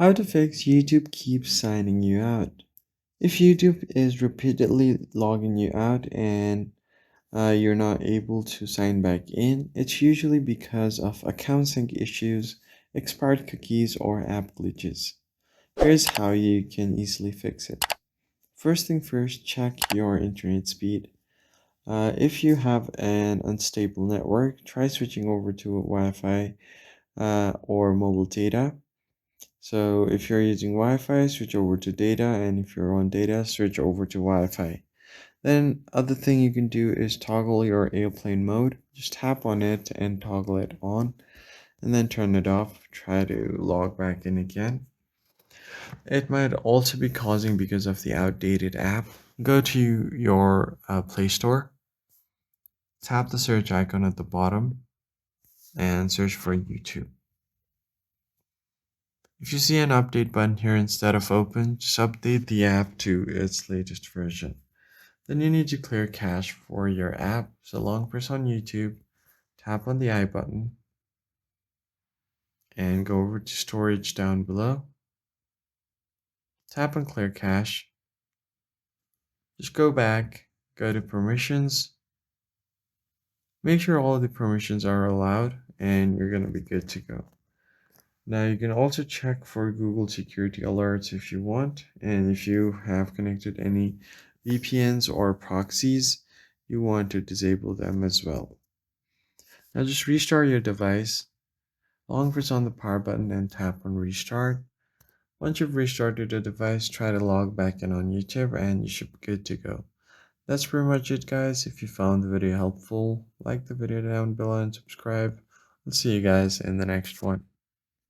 How to fix YouTube keeps signing you out. If YouTube is repeatedly logging you out and you're not able to sign back in, it's usually because of account sync issues, expired cookies, or app glitches. Here's how you can easily fix it. First thing first, check your internet speed. If you have an unstable network, try switching over to Wi-Fi or mobile data. So if you're using Wi-Fi, switch over to data, and if you're on data, switch over to Wi-Fi. Then other thing you can do is toggle your airplane mode. Just tap on it and toggle it on, and then turn it off. Try to log back in again. It might also be causing because of the outdated app. Go to your Play Store, tap the search icon at the bottom, and search for YouTube. If you see an update button here instead of open, just update the app to its latest version. Then you need to clear cache for your app, so long press on YouTube, tap on the I button, and go over to storage down below. Tap on clear cache. Just go back, go to permissions. Make sure all of the permissions are allowed, and you're going to be good to go. Now you can also check for Google security alerts if you want, and if you have connected any VPNs or proxies, you want to disable them as well. Now just restart your device. Long press on the power button and tap on restart. Once you've restarted the device, try to log back in on YouTube and you should be good to go. That's pretty much it, guys. If you found the video helpful, like the video down below and subscribe. I'll see you guys in the next one.